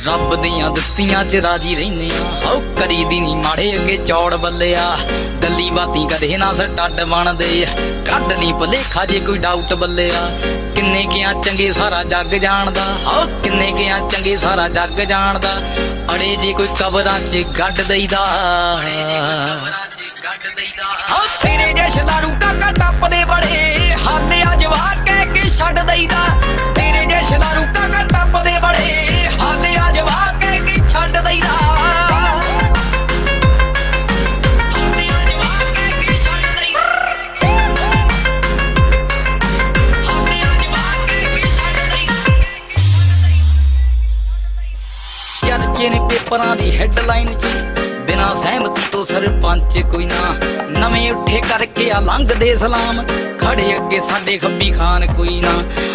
ਰੱਬ ਦੀਆਂ ਦਿੱਤੀਆਂ ਚ ਰਾਜੀ ਰਹਿੰਦੇ ਆ, ਹਉ ਕਰੀ ਦੀ ਨੀ ਮਾੜੇ ਅੱਗੇ ਚੌੜ ਬੱਲਿਆ। ਗੱਲੀ ਬਾਤੀ ਕਦੇ ਨਾ ਸਟੱਡ ਬਣਦੇ, ਕੱਢ ਲਈ ਭੁਲੇਖਾ ਜੇ ਕੋਈ ਡਾਊਟ ਬੱਲਿਆ। ਕਿੰਨੇ ਗਿਆ ਚੰਗੇ ਸਾਰਾ ਜੱਗ ਜਾਣਦਾ, ਹਉ ਕਿੰਨੇ ਗਿਆ ਚੰਗੇ ਸਾਰਾ ਜੱਗ ਜਾਣਦਾ। ਅੜੇ ਜੇ ਕੋਈ ਕਬਰਾਂ ਚ ਗੱਡ ਦਈਦਾ, ਤੇਰੇ ਜੈਸ਼ ਲਾਰੂ ਕਾਕਾ ਟੱਪਦੇ ਬੜੇ, ਹਾਲੇ ਆ ਜਵਾਕ ਕਹਿ ਕੇ ਛੱਡ ਦਈਦਾ। ਤੇਰੇ ਜੈਸ਼ ਲਾਰੂ ਕਾਕਾ ਟੱਪਦੇ ਬੜੇ, ਹਾਲੇ ਆ ਜਵਾਕ ਕਹਿ ਕੇ ਛੱਡ ਦਈਦਾ। ਚਰਚੇ ਨੇ ਪੇਪਰਾਂ ਦੀ ਹੈਡਲਾਈਨ 'ਚ, ਬਿਨਾਂ ਸਹਿਮਤੀ ਤੋਂ ਸਰਪੰਚ ਕੋਈ ਨਾ। ਨਵੇਂ ਉੱਠੇ ਕਰਕੇ ਆ ਲੰਘਦੇ ਸਲਾਮ, ਖੜੇ ਅੱਗੇ ਸਾਡੇ ਖੱਬੀ ਖਾਨ ਕੋਈ ਨਾ।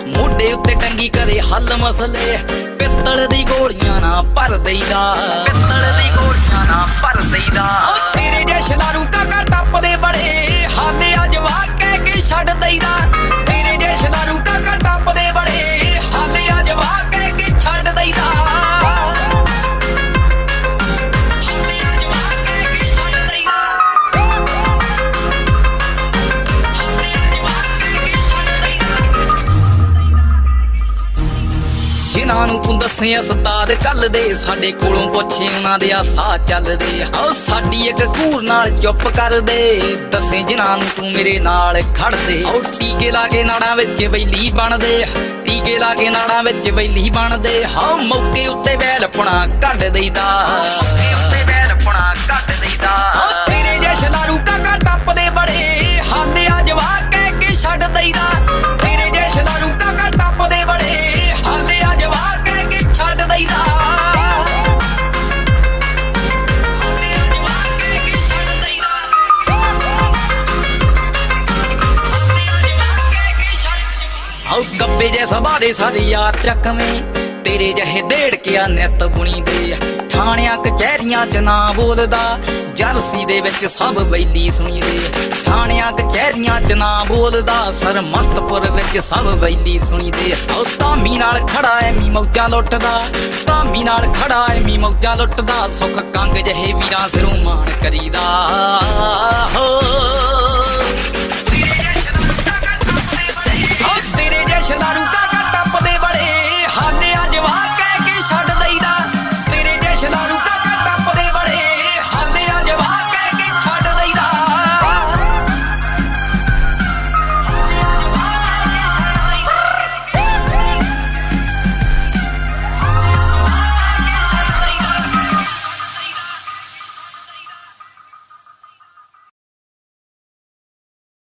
ਮੋਢੇ ਉੱਤੇ ਟੰਗੀ ਕਰੇ ਹੱਲ ਮਸਲੇ, ਪਿੱਤਲ ਦੀ ਗੋਲੀਆਂ ਨਾ ਭਰ ਦਈਦਾ, ਪਿੱਤਲ ਦੀ ਗੋਲੀਆਂ ਨਾ ਭਰ ਦਈਦਾ। ਤੇਰੇ ਜੈਸ਼ ਲਾਰੂ ਕਾਕਾ ਟੱਪਦੇ ਬੜੇ, ਹਾਲੇ ਆ ਜਵਾਕ ਕਹਿ ਕੇ ਛੱਡ ਦਈਦਾ। ਤੇਰੇ ਜੈਸ਼ ਲਾਰੂ ਕਾਕਾ ਟੱਪਦੇ ਬੜੇ, ਹਾਲੇ ਆ ਜਵਾਕ ਕਹਿ ਕੇ ਛੱਡ ਦਈਦਾ। ਜਿਨ੍ਹਾਂ ਨੂੰ ਤੂੰ ਦੱਸੇ ਉਸਤਾਦ ਕੱਲਦੇ, ਸਾਡੇ ਕੋਲੋਂ ਪੁੱਛੇ ਉਹਨਾਂ ਦੇ ਆ ਸਾਹ ਚੱਲਦੇ। ਆਓ ਸਾਡੀ ਇੱਕ ਘੂਰ ਨਾਲ ਚੁੱਪ ਕਰਦੇ, ਦੱਸੇ ਜਿਨ੍ਹਾਂ ਨੂੰ ਤੂੰ ਮੇਰੇ ਨਾਲ ਖੜਦੇ। ਆਓ ਟੀਕੇ ਲਾ ਕੇ ਨਾੜਾਂ ਵਿੱਚ ਬੈਲੀ ਬਣਦੇ, ਟੀਕੇ ਲਾ ਕੇ ਨਾੜਾਂ ਵਿੱਚ ਬੈਲੀ ਬਣਦੇ। ਹਾਂ ਮੌਕੇ ਉੱਤੇ ਵੈਲ ਪੁਣਾ ਕੱਢ ਦਈਦਾ, ਮੌਕੇ ਉੱਤੇ ਵੈਲ ਪੁਣਾ ਕੱਢ ਦਈਦਾ। ਤੇਰੇ ਜੈਸ਼ ਲਾਰੂ ਕਾਕਾ ਟੱਪਦੇ ਬੜੇ, ਹਾਲੇ ਆ ਜਵਾਕ ਕਹਿ ਕੇ ਛੱਡ ਦਈਦਾ। ਤੇਰੇ ਜੈਸ਼ ਲਾਰੂ ਕਾਕਾ ਟੱਪਦੇ ਬੜੇ, ਹਾਲੇ ਆ ਜਵਾਕ ਕਹਿ ਕੇ ਛੱਡ ਦਈਦਾ। ਆਉ ਕੱਬੇ ਜੈਸਾ ਬਾਰੇ ਸਾਰੇ ਯਾਰ ਚੱਕਵੇਂ, ਤੇਰੇ ਜਿਹੇ ਦੇੜ ਕੇ ਆ ਨਿੱਤ ਬੁਣੀ ਦੇ। ਥਾਣਿਆਂ ਕਚਹਿਰੀਆਂ ਚ ਨਾ ਬੋਲਦਾ, ਜਰਸੀ ਦੇ ਵਿੱਚ ਸਭ ਬੈਲੀ ਸੁਣੀ ਦੇ। ਥਾਣਿਆਂ ਕਚਹਿਰੀਆਂ ਚ ਨਾ ਬੋਲਦਾ, ਸਰਮਸਤਪੁਰ ਵਿੱਚ ਸਭ ਬੈਲੀ ਸੁਣੀ ਦੇ। ਆਉ ਧਾਮੀ ਨਾਲ ਖੜਾ ਐਮੀ ਮੌਜਾਂ ਲੁੱਟਦਾ, ਧਾਮੀ ਨਾਲ ਖੜਾ ਐਮੀ ਮੌਜਾਂ ਲੁੱਟਦਾ। ਸੁੱਖ ਕੰਗ ਜਿਹੇ ਵੀਰਾਂ ਸਿਰੋਂ ਮਾਣ ਕਰੀ